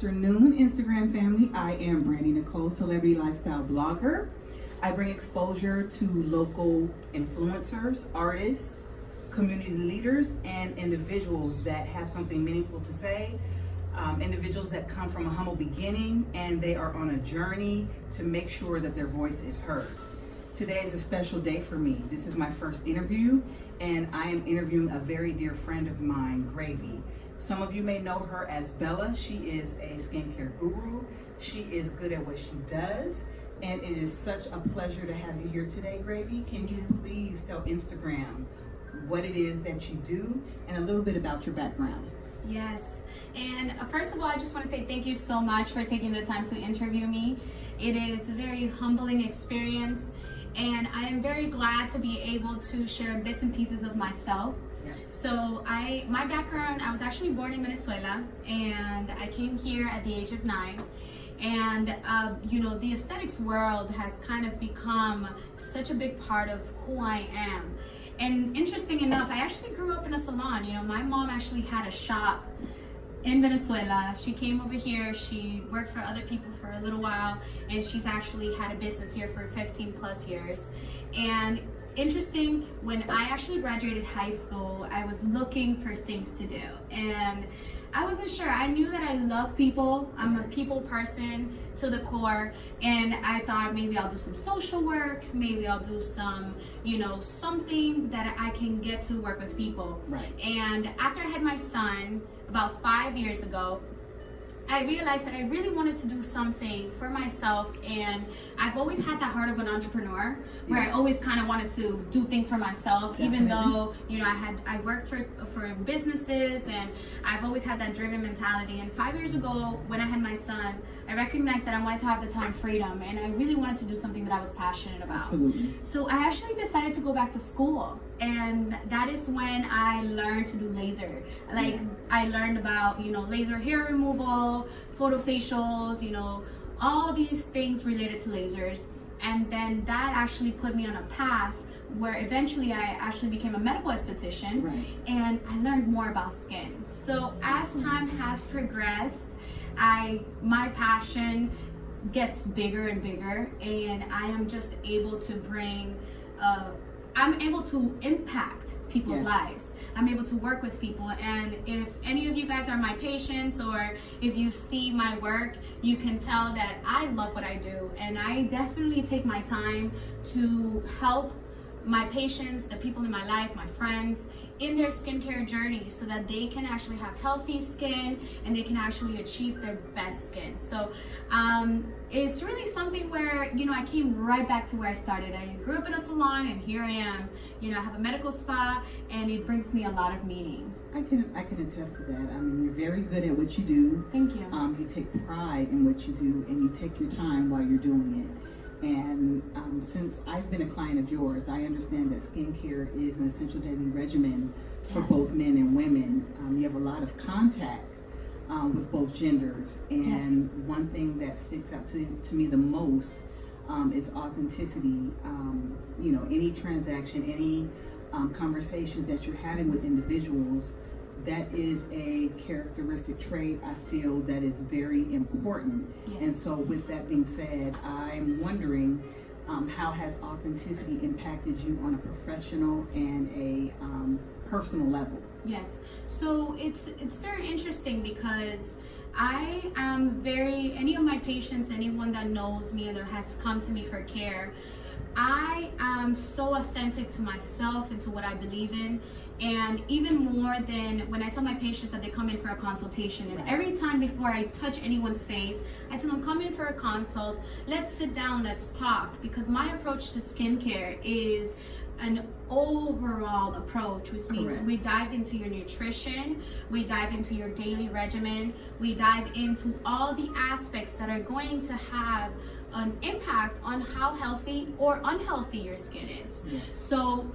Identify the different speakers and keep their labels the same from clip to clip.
Speaker 1: afternoon, Instagram family. I am Iambrandeenicole, celebrity lifestyle blogger. I bring exposure to local influencers, artists, community leaders, and individuals that have something meaningful to say. Individuals that come from a humble beginning and they are on a journey to make sure that their voice is heard. Today is a special day for me. This is my first interview, and I am interviewing a very dear friend of mine, Gravy. Some of you may know her as Bella. She is a skincare guru. She is good at what she does, and it is such a pleasure to have you here today, Gravy. Can you please tell Instagram what it is that you do and a little bit about your background?
Speaker 2: Yes, and first of all, I just want to say thank you so much for taking the time to interview me. It is a very humbling experience, and I am very glad to be able to share bits and pieces of myself.
Speaker 1: Yes.
Speaker 2: So my background, I was actually born in Venezuela, and I came here at the age of 9. And the aesthetics world has kind of become such a big part of who I am. And interesting enough, I actually grew up in a salon. My mom actually had a shop in Venezuela. She came over here, she worked for other people for a little while, and she's actually had a business here for 15 plus years. And interesting, when I actually graduated high school, I was looking for things to do. And I wasn't sure. I knew that I love people. I'm a people person to the core, and I thought maybe I'll do some social work, maybe I'll do some, something that I can get to work with people.
Speaker 1: Right.
Speaker 2: And after I had my son about 5 years ago, I realized that I really wanted to do something for myself, and I've always had that heart of an entrepreneur, where
Speaker 1: Yes.
Speaker 2: I always kind of wanted to do things for myself.
Speaker 1: Definitely.
Speaker 2: Even though I worked for businesses, and I've always had that driven mentality. And 5 years ago, when I had my son, I recognized that I wanted to have the time freedom, and I really wanted to do something that I was passionate about.
Speaker 1: Absolutely.
Speaker 2: So I actually decided to go back to school, and that is when I learned to do laser. I learned about laser hair removal, photo facials, all these things related to lasers. And then that actually put me on a path where eventually I actually became a medical esthetician.
Speaker 1: Right.
Speaker 2: And I learned more about skin. So as time has progressed, my passion gets bigger and bigger, and I am just able to I'm able to impact people's
Speaker 1: Yes.
Speaker 2: lives. I'm able to work with people, and if any of you guys are my patients, or if you see my work, you can tell that I love what I do, and I definitely take my time to help my patients, the people in my life, my friends, in their skincare journey, so that they can actually have healthy skin and they can actually achieve their best skin. So it's really something where I came right back to where I started. I grew up in a salon, and here I am. I have a medical spa, and it brings me a lot of meaning.
Speaker 1: I can attest to that. I mean, you're very good at what you do.
Speaker 2: Thank you.
Speaker 1: You take pride in what you do, and you take your time while you're doing it. And since I've been a client of yours, I understand that skincare is an essential daily regimen for
Speaker 2: Yes.
Speaker 1: both men and women. You have a lot of contact with both genders, and
Speaker 2: Yes.
Speaker 1: one thing that sticks out to me the most is authenticity. Any transaction, any conversations that you're having with individuals, that is a characteristic trait I feel that is very important.
Speaker 2: Yes.
Speaker 1: And so with that being said, I'm wondering how has authenticity impacted you on a professional and a personal level?
Speaker 2: Yes. So it's very interesting, because I am any of my patients, anyone that knows me or has come to me for care, I am so authentic to myself and to what I believe in. And even more than when I tell my patients that they come in for a consultation, and every time before I touch anyone's face, I tell them, come in for a consult, let's sit down, let's talk. Because my approach to skincare is an overall approach, which means
Speaker 1: Correct.
Speaker 2: we dive into your nutrition, we dive into your daily regimen, we dive into all the aspects that are going to have an impact on how healthy or unhealthy your skin is.
Speaker 1: Yes.
Speaker 2: So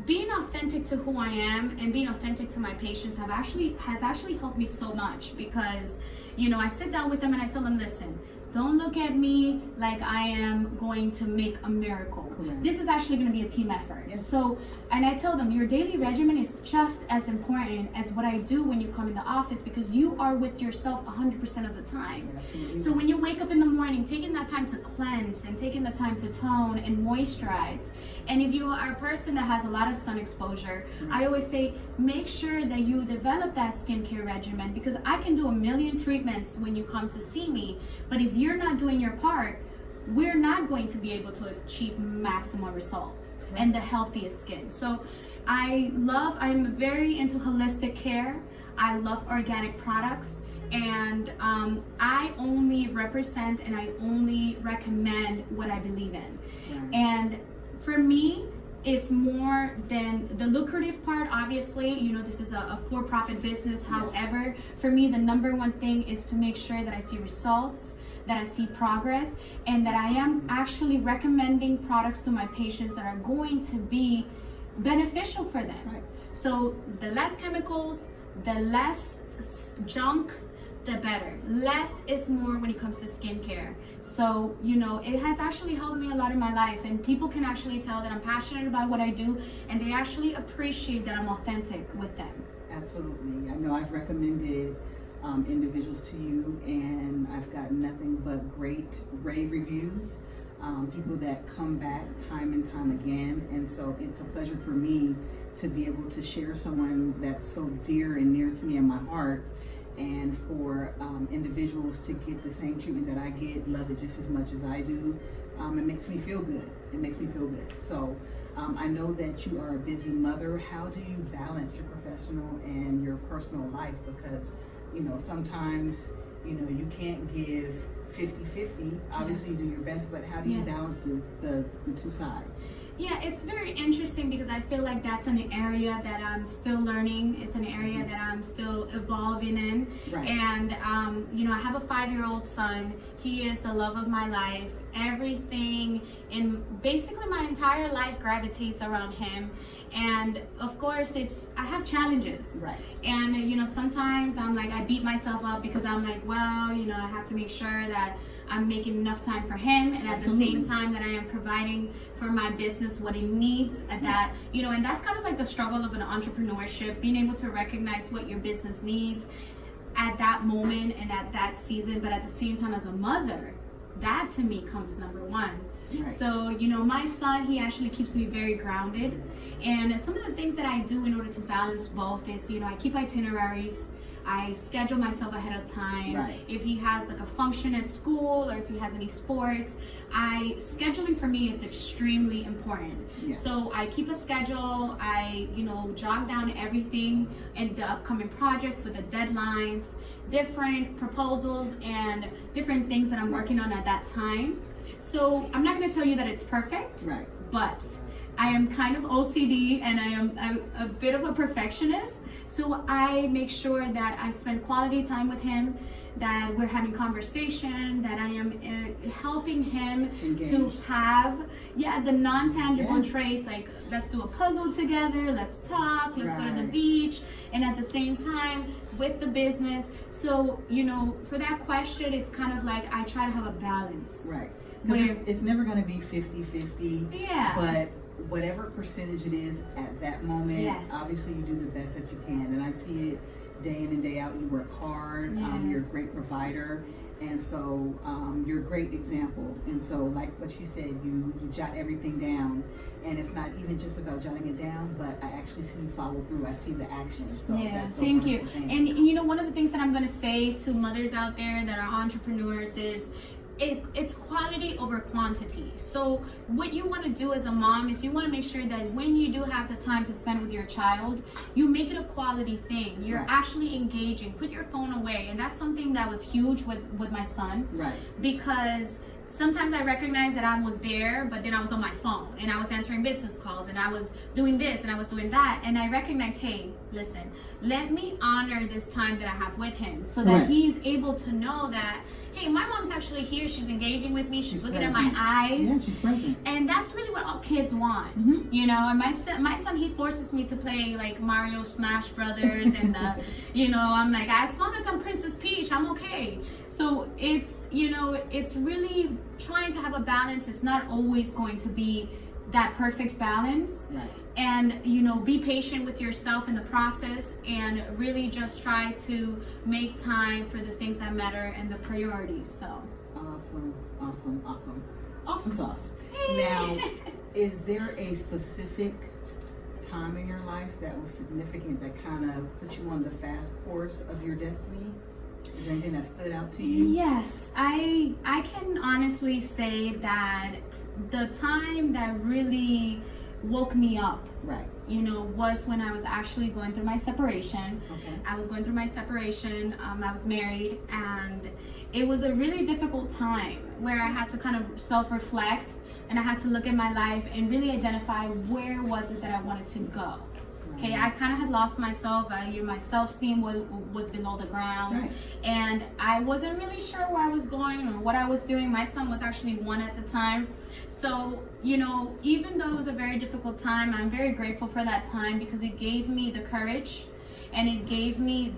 Speaker 2: being authentic to who I am and being authentic to my patients has actually helped me so much, because I sit down with them and I tell them, listen, don't look at me like I am going to make a miracle.
Speaker 1: Correct.
Speaker 2: This is actually going to be a team effort.
Speaker 1: Yes.
Speaker 2: So, and I tell them, your daily regimen is just as important as what I do when you come in the office, because you are with yourself 100% of the time.
Speaker 1: Absolutely.
Speaker 2: So when you wake up in the morning, taking that time to cleanse and taking the time to tone and moisturize. And if you are a person that has a lot of sun exposure, I always say, make sure that you develop that skincare regimen, because I can do a million treatments when you come to see me, but if you're not doing your part, we're not going to be able to achieve maximum results and the healthiest skin. So I'm very into holistic care. I love organic products, and I only represent and I only recommend what I believe in.
Speaker 1: Right.
Speaker 2: And for me, it's more than the lucrative part. Obviously, you know, this is a for-profit business.
Speaker 1: Yes.
Speaker 2: However, for me, the number one thing is to make sure that I see results, that I see progress, and that I am actually recommending products to my patients that are going to be beneficial for them.
Speaker 1: Right.
Speaker 2: So the less chemicals, the less junk, the better. Less is more when it comes to skincare. So, you know, it has actually helped me a lot in my life, and people can actually tell that I'm passionate about what I do, and they actually appreciate that I'm authentic with them.
Speaker 1: Absolutely. I know I've recommended individuals to you, and I've gotten nothing but great rave reviews. People that come back time and time again, and so it's a pleasure for me to be able to share someone that's so dear and near to me in my heart, and for individuals to get the same treatment that I get, love it just as much as I do. It makes me feel good. It makes me feel good. So I know that you are a busy mother. How do you balance your professional and your personal life? Because, you know, sometimes, you know, you can't give 50-50. Obviously, you do your best, but how do you
Speaker 2: Yes.
Speaker 1: balance the two sides?
Speaker 2: Yeah, it's very interesting, because I feel like that's an area that I'm still learning. It's an area that I'm still evolving in.
Speaker 1: Right.
Speaker 2: And, you know, I have a 5-year-old son. He is the love of my life. Everything in basically my entire life gravitates around him. And of course, I have challenges.
Speaker 1: Right.
Speaker 2: And, you know, sometimes I'm like, I beat myself up because I'm like, well, you know, I have to make sure that I'm making enough time for him, and at
Speaker 1: Absolutely.
Speaker 2: the same time that I am providing for my business what it needs at that, you know, and that's kind of like the struggle of an entrepreneurship, being able to recognize what your business needs at that moment and at that season, but at the same time, as a mother, that to me comes number one.
Speaker 1: Right.
Speaker 2: So, you know, my son, he actually keeps me very grounded, and some of the things that I do in order to balance both is, you know, I keep itineraries. I schedule myself ahead of time.
Speaker 1: Right.
Speaker 2: If he has like a function at school, or if he has any sports, scheduling for me is extremely important.
Speaker 1: Yes.
Speaker 2: So I keep a schedule. I, you know, jog down everything and the upcoming project with the deadlines, different proposals, and different things that I'm working on at that time. So I'm not going to tell you that it's perfect,
Speaker 1: Right.
Speaker 2: but I am kind of OCD, and I'm a bit of a perfectionist. So I make sure that I spend quality time with him, that we're having conversation, that I am helping him
Speaker 1: Engaged.
Speaker 2: to have, the non-tangible
Speaker 1: Yeah.
Speaker 2: traits, like let's do a puzzle together, let's talk, let's go to the
Speaker 1: Right.
Speaker 2: beach, and at the same time with the business. So, you know, for that question, it's kind of like I try to have a balance.
Speaker 1: Right.
Speaker 2: Where-
Speaker 1: Because it's never going to be 50-50.
Speaker 2: Yeah.
Speaker 1: But whatever percentage it is at that moment,
Speaker 2: Yes.
Speaker 1: obviously you do the best that you can. And I see it day in and day out. You work hard.
Speaker 2: Yes.
Speaker 1: You're a great provider. And so you're a great example. And so, like what you said, you jot everything down. And it's not even just about jotting it down, but I actually see you follow through. I see the action. So
Speaker 2: Yeah,
Speaker 1: that's a
Speaker 2: thank you.
Speaker 1: wonderful thing.
Speaker 2: And you know, one of the things that I'm going to say to mothers out there that are entrepreneurs is it's quality over quantity. So what you want to do as a mom is you want to make sure that when you do have the time to spend with your child, you make it a quality thing. You're
Speaker 1: Right.
Speaker 2: actually engaging. Put your phone away. And that's something that was huge with my son.
Speaker 1: Right.
Speaker 2: Because sometimes I recognized that I was there, but then I was on my phone and I was answering business calls and I was doing this and I was doing that. And I recognized, hey, listen, let me honor this time that I have with him so that
Speaker 1: Right.
Speaker 2: he's able to know that, hey, my mom's actually here. She's engaging with me. She's looking
Speaker 1: present.
Speaker 2: at my eyes.
Speaker 1: Yeah, she's present.
Speaker 2: And that's really what all kids want, you know. And my son, he forces me to play like Mario Smash Brothers, and you know, I'm like, as long as I'm Princess Peach, I'm okay. So it's, you know, it's really trying to have a balance. It's not always going to be that perfect balance.
Speaker 1: Right.
Speaker 2: And, you know, be patient with yourself in the process, and really just try to make time for the things that matter and the priorities. So
Speaker 1: awesome sauce. Now, is there a specific time in your life that was significant that kind of put you on the fast course of your destiny? Is there anything that stood out to you?
Speaker 2: Yes, I can honestly say that the time that really woke me up,
Speaker 1: Right.
Speaker 2: you know, was when I was actually going through my separation.
Speaker 1: Okay.
Speaker 2: I was going through my separation. I was married, and it was a really difficult time where I had to kind of self-reflect, and I had to look at my life and really identify where was it that I wanted to go. Okay, I kind of had lost myself. My self-esteem was below the ground,
Speaker 1: Right.
Speaker 2: and I wasn't really sure where I was going or what I was doing. My son was actually 1 at the time. So, you know, even though it was a very difficult time, I'm very grateful for that time, because it gave me the courage, and it gave me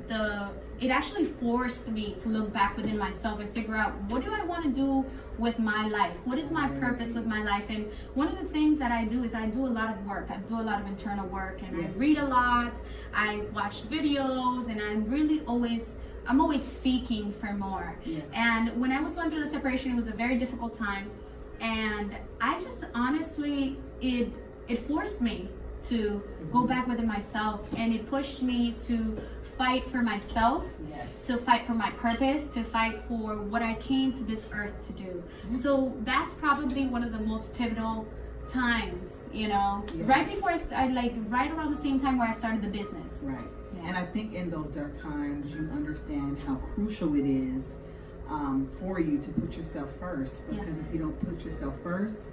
Speaker 2: it actually forced me to look back within myself and figure out, what do I want to do with my life? What is my purpose with my life? And one of the things that I do is I do a lot of work. I do a lot of internal work, and
Speaker 1: Yes.
Speaker 2: I read a lot. I watch videos, and I'm always seeking for more.
Speaker 1: Yes.
Speaker 2: And when I was going through the separation, it was a very difficult time. And I just honestly, it forced me to go back within myself, and it pushed me to fight for myself,
Speaker 1: Yes.
Speaker 2: to fight for my purpose, to fight for what I came to this earth to do. So that's probably one of the most pivotal times, you know,
Speaker 1: Yes.
Speaker 2: right before right around the same time where I started the business.
Speaker 1: Right.
Speaker 2: Yeah.
Speaker 1: And I think in those dark times, you understand how crucial it is for you to put yourself first. Because
Speaker 2: Yes.
Speaker 1: if you don't put yourself first,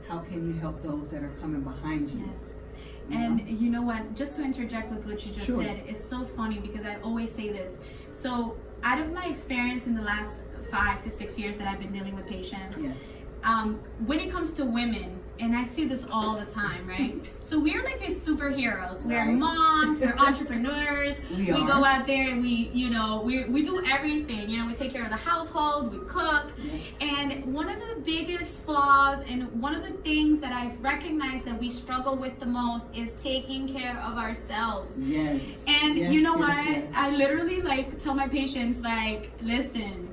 Speaker 1: how can you help those that are coming behind you?
Speaker 2: Yes.
Speaker 1: You
Speaker 2: And
Speaker 1: know?
Speaker 2: you know what, just to interject with what you just
Speaker 1: Sure.
Speaker 2: said, it's so funny because I always say this. So out of my experience in the last 5 to 6 years that I've been dealing with patients,
Speaker 1: Yes.
Speaker 2: when it comes to women, and I see this all the time, right? So we're like these superheroes. We're
Speaker 1: Right.
Speaker 2: moms, we're entrepreneurs.
Speaker 1: We
Speaker 2: We
Speaker 1: are.
Speaker 2: go out there and we do everything. You know, we take care of the household, we cook.
Speaker 1: Yes.
Speaker 2: And one of the biggest flaws, and one of the things that I've recognized that we struggle with the most, is taking care of ourselves.
Speaker 1: Yes.
Speaker 2: And
Speaker 1: Yes,
Speaker 2: you know
Speaker 1: yes,
Speaker 2: what?
Speaker 1: yes.
Speaker 2: I literally tell my patients, listen,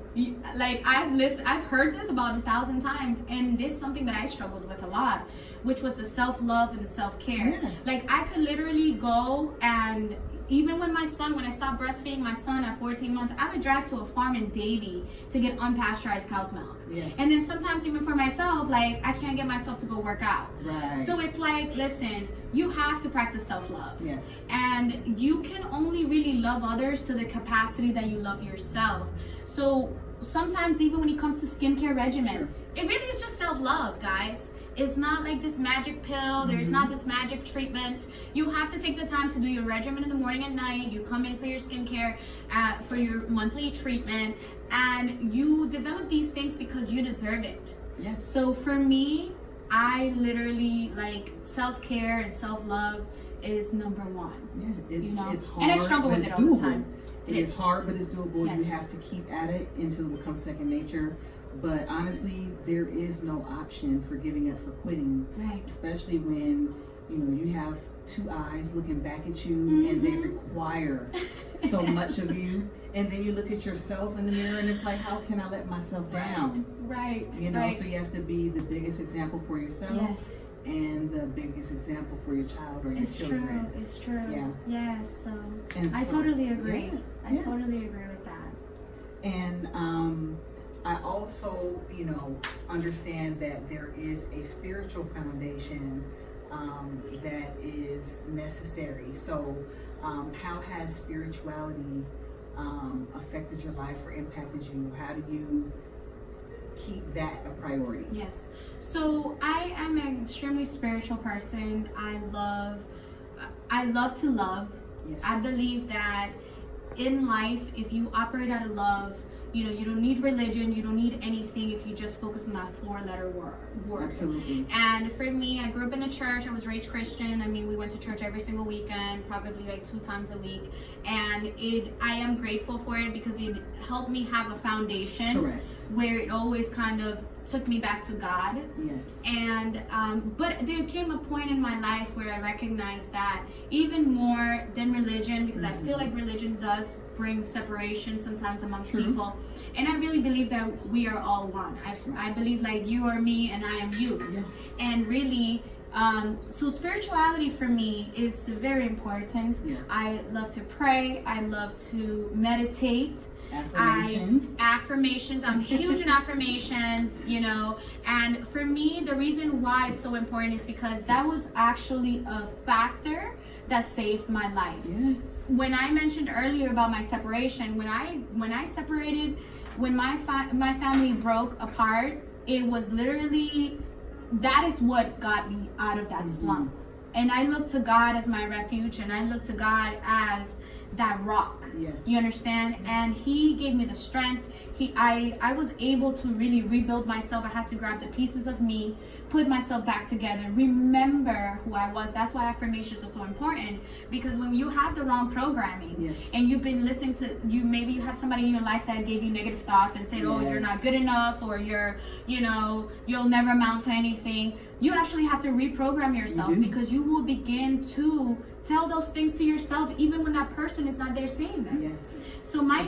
Speaker 2: I've heard this about 1,000 times, and this is something that I struggled with a lot, which was the self-love and the self-care.
Speaker 1: Yes.
Speaker 2: I could literally go, and even when I stopped breastfeeding my son at 14 months, I would drive to a farm in Davie to get unpasteurized cow's milk.
Speaker 1: Yeah.
Speaker 2: And then sometimes even for myself, I can't get myself to go work out.
Speaker 1: Right.
Speaker 2: So it's listen, you have to practice self-love.
Speaker 1: Yes.
Speaker 2: And you can only really love others to the capacity that you love yourself. So sometimes even when it comes to skincare regimen,
Speaker 1: Sure.
Speaker 2: it really is just self-love, guys. It's not like this magic pill. There's not this magic treatment. You have to take the time to do your regimen in the morning and night. You come in for your skincare, for your monthly treatment, and you develop these things because you deserve it.
Speaker 1: Yes.
Speaker 2: So for me, I literally self-care and self-love is number one.
Speaker 1: Yeah. It's,
Speaker 2: You know?
Speaker 1: it's hard,
Speaker 2: And I struggle
Speaker 1: but
Speaker 2: with
Speaker 1: it's
Speaker 2: it all the
Speaker 1: doable.
Speaker 2: time.
Speaker 1: It is hard, but it's doable.
Speaker 2: Yes.
Speaker 1: You have to keep at it until it becomes second nature. But honestly, there is no option for giving up, for quitting.
Speaker 2: Right.
Speaker 1: Especially when, you have two eyes looking back at you and they require so much of you. And then you look at yourself in the mirror and it's like, how can I let myself down?
Speaker 2: Right.
Speaker 1: You know,
Speaker 2: right.
Speaker 1: so you have to be the biggest example for yourself.
Speaker 2: Yes.
Speaker 1: And the biggest example for your child or your
Speaker 2: It's
Speaker 1: children.
Speaker 2: true. It's true.
Speaker 1: Yeah.
Speaker 2: Yes. So
Speaker 1: And
Speaker 2: I
Speaker 1: so-
Speaker 2: totally agree.
Speaker 1: Yeah,
Speaker 2: I
Speaker 1: yeah.
Speaker 2: totally agree with that.
Speaker 1: And I also, understand that there is a spiritual foundation that is necessary. So how has spirituality affected your life or impacted you? How do you keep that a priority?
Speaker 2: Yes. So I am an extremely spiritual person. I love to love.
Speaker 1: Yes.
Speaker 2: I believe that in life, if you operate out of love, you don't need religion, you don't need anything if you just focus on that 4-letter word.
Speaker 1: Absolutely.
Speaker 2: And for me, I grew up in a church. I was raised Christian. I mean, we went to church every single weekend, probably like 2 times a week. And I am grateful for it because it helped me have a foundation.
Speaker 1: Correct.
Speaker 2: Where it always kind of took me back to God.
Speaker 1: Yes.
Speaker 2: And but there came a point in my life where I recognized that even more than religion, because I feel like religion does bring separation sometimes amongst people. And I really believe that we are all one. I believe like you are me and I am you.
Speaker 1: Yes.
Speaker 2: And really, so spirituality for me is very important.
Speaker 1: Yes.
Speaker 2: I love to pray. I love to meditate.
Speaker 1: Affirmations.
Speaker 2: I'm huge in affirmations, and for me, the reason why it's so important is because that was actually a factor that saved my life.
Speaker 1: Yes.
Speaker 2: When I mentioned earlier about my separation, when I separated, when my family broke apart, it was literally, that is what got me out of that slump. And I look to God as my refuge, and I look to God as that rock.
Speaker 1: Yes.
Speaker 2: You understand? Yes. And He gave me the strength. I was able to really rebuild myself. I had to grab the pieces of me, put myself back together, remember who I was. That's why affirmations are so important, because when you have the wrong programming,
Speaker 1: yes,
Speaker 2: and you've been listening to maybe you have somebody in your life that gave you negative thoughts and said,
Speaker 1: yes,
Speaker 2: oh, you're not good enough, or you'll never amount to anything. You actually have to reprogram yourself, because you will begin to tell those things to yourself even when that person is not there saying them.
Speaker 1: Yes.
Speaker 2: So my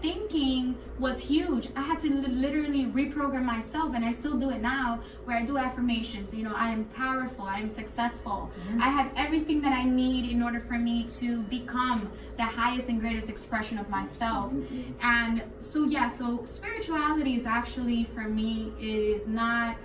Speaker 2: thinking was huge. I had to literally reprogram myself, and I still do it now, where I do affirmations. I am powerful, I am successful. Yes. I have everything that I need in order for me to become the highest and greatest expression of myself.
Speaker 1: Absolutely.
Speaker 2: And so spirituality is actually, for me, is not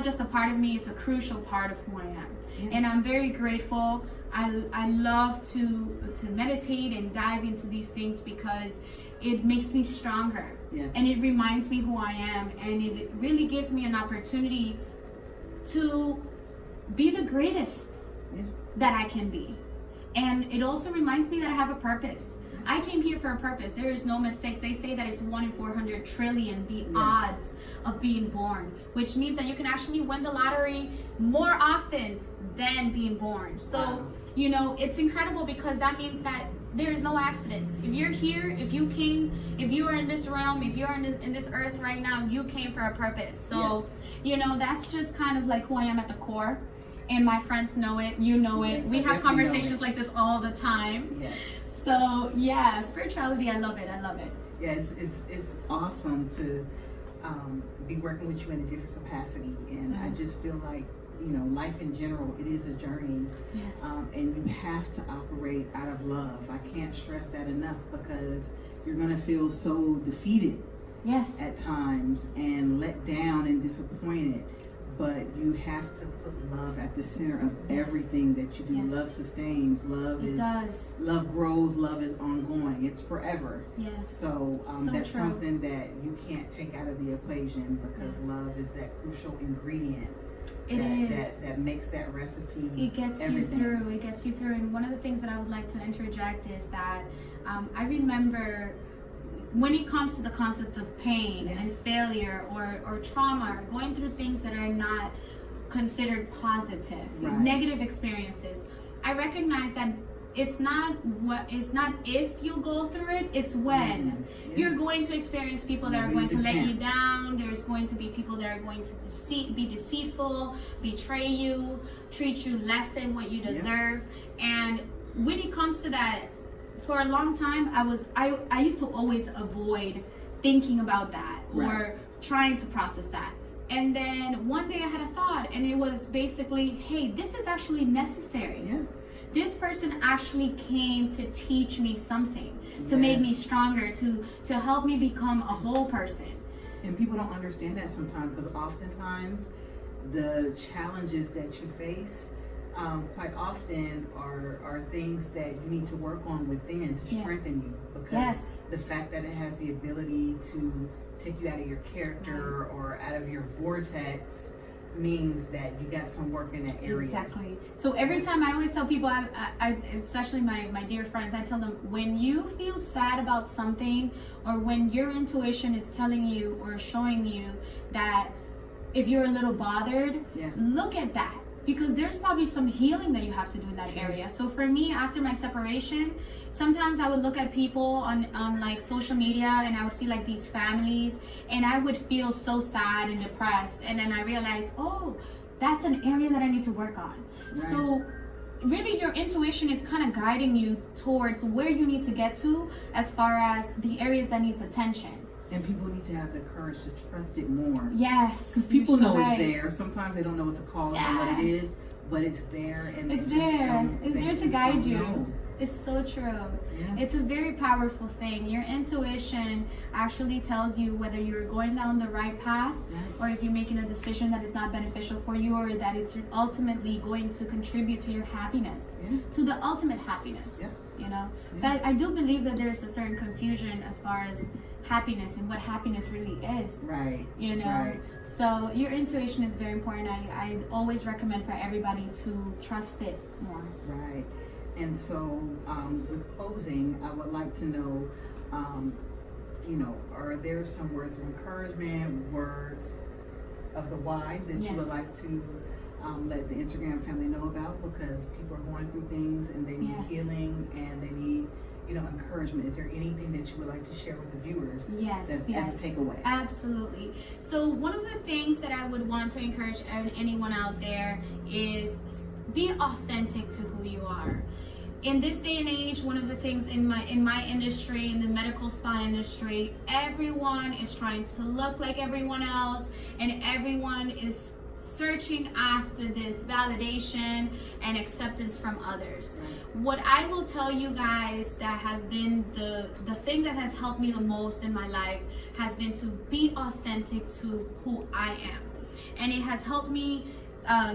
Speaker 2: just a part of me, it's a crucial part of who I am. Yes. And I'm very grateful. I love to meditate and dive into these things because it makes me stronger. Yes. And it reminds me who I am, and it really gives me an opportunity to be the greatest that I can be. And it also reminds me that I have a purpose. I came here for a purpose. There is no mistakes. They say that it's 1 in 400 trillion, the odds of being born, which means that you can actually win the lottery more often than being born. So, it's incredible, because that means that there is no accidents. If you're here, if you are in this realm, if you're in this earth right now, you came for a purpose. So, that's just kind of like who I am at the core. And my friends know it, you know it. We have conversations like this all the time. Yes. So spirituality, I love it.
Speaker 1: Yeah, it's awesome to be working with you in a different capacity, and I just feel like life in general, it is a journey.
Speaker 2: Yes.
Speaker 1: And you have to operate out of love. I can't stress that enough, because you're gonna feel so defeated.
Speaker 2: Yes.
Speaker 1: At times, and let down and disappointed. But you have to put love at the center of everything that you do. Yes. Love sustains. Love grows. Love is ongoing. It's forever.
Speaker 2: Yes.
Speaker 1: So that's true. Something that you can't take out of the equation, because love is that crucial ingredient. That makes that recipe.
Speaker 2: It gets
Speaker 1: everything.
Speaker 2: you through. And one of the things that I would like to interject is that I remember, when it comes to the concept of pain and failure or trauma, or going through things that are not considered positive, negative experiences, I recognize that it's not if you go through it, it's when. You're going to experience people that are going to let you down. There's going to be people that are going to be deceitful, betray you, treat you less than what you deserve. And when it comes to that, for a long time, I used to always avoid thinking about that or trying to process that. And then one day I had a thought, and it was basically, hey, this is actually necessary. Yeah. This person actually came to teach me something, to make me stronger, to help me become a whole person.
Speaker 1: And people don't understand that sometimes, because oftentimes the challenges that you face quite often are things that you need to work on within to strengthen you, because the fact that it has the ability to take you out of your character or out of your vortex means that you got some work in that area.
Speaker 2: Exactly. So every time I always tell people, I especially my dear friends, I tell them, when you feel sad about something, or when your intuition is telling you or showing you that if you're a little bothered, look at that, because there's probably some healing that you have to do in that area. So for me, after my separation, sometimes I would look at people on like social media, and I would see like these families, and I would feel so sad and depressed. And then I realized, oh, that's an area that I need to work on. Right. So really your intuition is kind of guiding you towards where you need to get to as far as the areas that needs attention.
Speaker 1: And people need to have the courage to trust it more.
Speaker 2: Yes.
Speaker 1: Because people know it's there. Sometimes they don't know what to call it or what it is, but it's there. And
Speaker 2: it's there. It's there to guide you.
Speaker 1: Know.
Speaker 2: It's so true.
Speaker 1: Yeah.
Speaker 2: It's a very powerful thing. Your intuition actually tells you whether you're going down the right path, or if you're making a decision that is not beneficial for you, or that it's ultimately going to contribute to your happiness, to the ultimate happiness. You know, so I do believe that there's a certain confusion as far as happiness and what happiness really is.
Speaker 1: Right.
Speaker 2: You know.
Speaker 1: Right.
Speaker 2: So your intuition is very important. I always recommend for everybody to trust it more.
Speaker 1: Right. And so, with closing, I would like to know, you know, are there some words of encouragement, words of the wise that you would like to let the Instagram family know about? Because people are going through things and they need healing and they need, you know, encouragement. Is there anything that you would like to share with the viewers? As a takeaway?
Speaker 2: Absolutely. So one of the things that I would want to encourage anyone out there is be authentic to who you are. In this day and age, one of the things in my industry, in the medical spa industry, everyone is trying to look like everyone else, and everyone is searching after this validation and acceptance from others. What I will tell you guys that has been the thing that has helped me the most in my life has been to be authentic to who I am. And it has helped me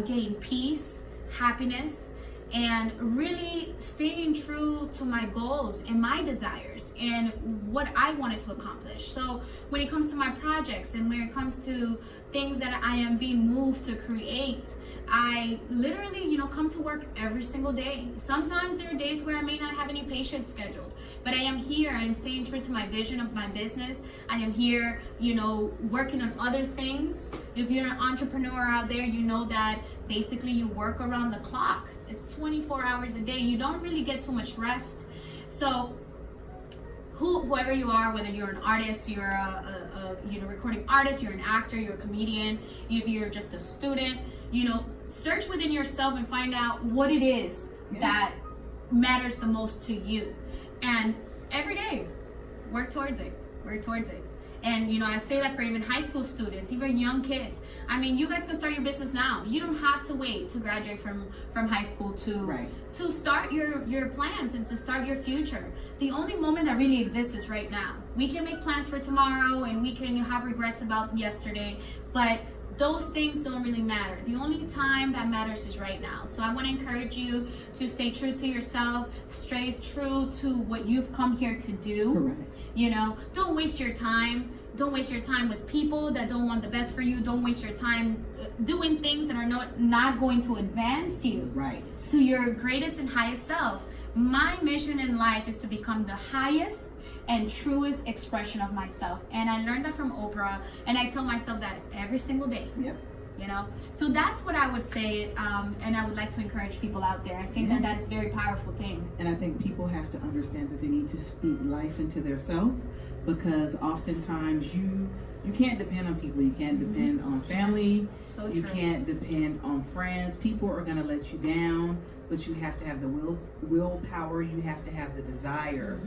Speaker 2: gain peace, happiness, and really staying true to my goals and my desires and what I wanted to accomplish. So when it comes to my projects and when it comes to things that I am being moved to create, I literally, you know, come to work every single day. Sometimes there are days where I may not have any patients scheduled, but I am here. I am staying true to my vision of my business. I am here, you know, working on other things. If you're an entrepreneur out there, you know that basically you work around the clock. It's 24 hours a day. You don't really get too much rest. So whoever you are, whether you're an artist, you're a recording artist, you're an actor, you're a comedian, if you're just a student, you know, search within yourself and find out what it is that matters the most to you. And every day, work towards it. And, you know, I say that for even high school students, even young kids. I mean, you guys can start your business now. You don't have to wait to graduate from high school to start your plans and to start your future. The only moment that really exists is right now. We can make plans for tomorrow and we can have regrets about yesterday, but those things don't really matter. The only time that matters is right now. So I want to encourage you to stay true to yourself, stay true to what you've come here to do.
Speaker 1: Correct.
Speaker 2: You know, don't waste your time. Don't waste your time with people that don't want the best for you. Don't waste your time doing things that are not going to advance you to your greatest and highest self. My mission in life is to become the highest and truest expression of myself. And I learned that from Oprah, and I tell myself that every single day. You know, so that's what I would say, and I would like to encourage people out there. I think that is a very powerful thing.
Speaker 1: And I think people have to understand that they need to speak life into their self, because oftentimes you can't depend on people. You can't depend on family.
Speaker 2: So
Speaker 1: you
Speaker 2: true.
Speaker 1: Can't depend on friends. People are going to let you down, but you have to have the willpower. You have to have the desire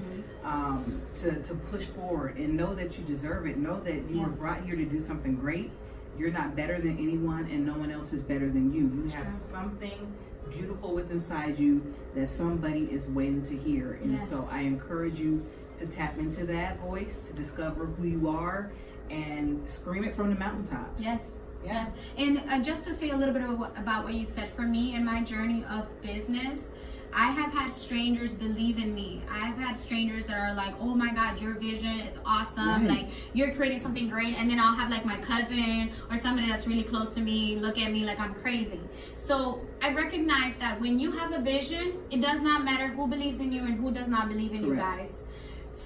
Speaker 1: to push forward and know that you deserve it. Know that you were brought here to do something great. You're not better than anyone, and no one else is better than you. You have something beautiful within inside you that somebody is waiting to hear. And so I encourage you to tap into that voice, to discover who you are, and scream it from the mountaintops.
Speaker 2: Yes. And just to say a little bit about what you said, for me in my journey of business, I have had strangers believe in me. I have had strangers that are like, oh my God, your vision, it's awesome.
Speaker 1: Right.
Speaker 2: Like, you're creating something great. And then I'll have like my cousin or somebody that's really close to me look at me like I'm crazy. So I recognize that when you have a vision, it does not matter who believes in you and who does not believe in you, guys.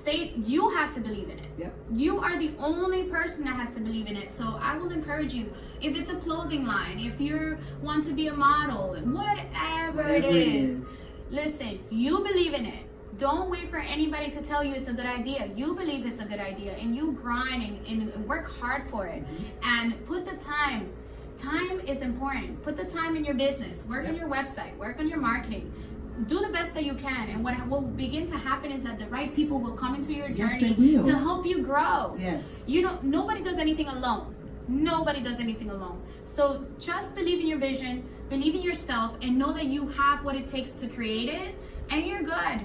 Speaker 2: You have to believe in it.
Speaker 1: Yep.
Speaker 2: You are the only person that has to believe in it. So I will encourage you, if it's a clothing line, if you want to be a model, whatever it is, listen, you believe in it. Don't wait for anybody to tell you it's a good idea. You believe it's a good idea, and you grind and work hard for it. And put the time. Time is important. Put the time in your business. Work on your website. Work on your marketing. Do the best that you can, and what will begin to happen is that the right people will come into your journey to help you grow.
Speaker 1: Yes.
Speaker 2: You know, nobody does anything alone. Nobody does anything alone. So just believe in your vision, believe in yourself, and know that you have what it takes to create it, and you're good.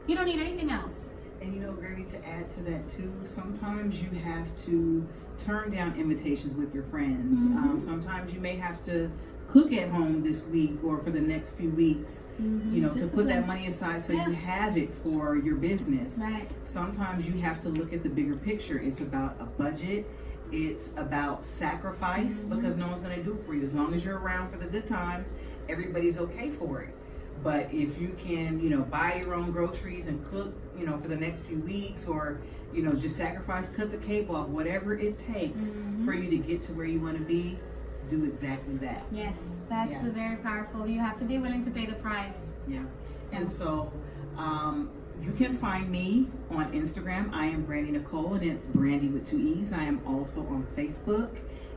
Speaker 2: You don't need anything else.
Speaker 1: And you know, Gravy, to add to that too, sometimes you have to turn down invitations with your friends. Sometimes you may have to cook at home this week or for the next few weeks, you know, to put that money aside so you have it for your business.
Speaker 2: Right.
Speaker 1: Sometimes you have to look at the bigger picture. It's about a budget. It's about sacrifice, because no one's going to do it for you. As long as you're around for the good times, everybody's okay for it. But if you can, you know, buy your own groceries and cook, you know, for the next few weeks, or, you know, just sacrifice, cut the cable off, whatever it takes for you to get to where you want to be, do exactly that.
Speaker 2: Yes, that's very powerful. You have to be willing to pay the price.
Speaker 1: Yeah. And so you can find me on Instagram. I am Iambrandeenicole, and it's Brandy with 2 E's. I am also on Facebook,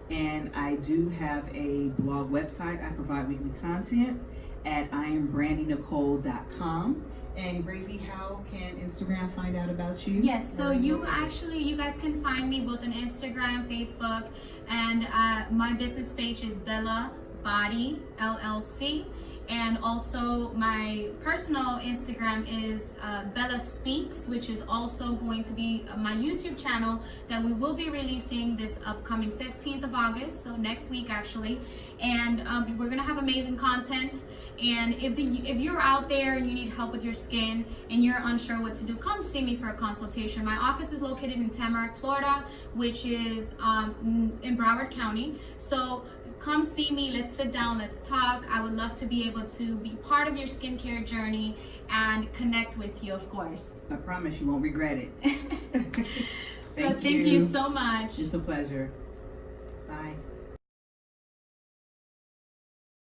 Speaker 1: and I do have a blog website. I provide weekly content at iambrandeenicole.com. And Gravy, how can Instagram find out about you?
Speaker 2: Yes, so you guys can find me both on Instagram, Facebook, and my business page is Bella Body LLC. And also my personal Instagram is Bella Speaks, which is also going to be my YouTube channel that we will be releasing this upcoming 15th of August, so next week actually. And we're gonna have amazing content. And if you're out there and you need help with your skin and you're unsure what to do, come see me for a consultation. My office is located in Tamarack, Florida, which is in Broward County. So come see me, let's sit down, let's talk. I would love to be able to be part of your skincare journey and connect with you, of course.
Speaker 1: I promise you won't regret it.
Speaker 2: Thank you so much.
Speaker 1: It's a pleasure. Bye.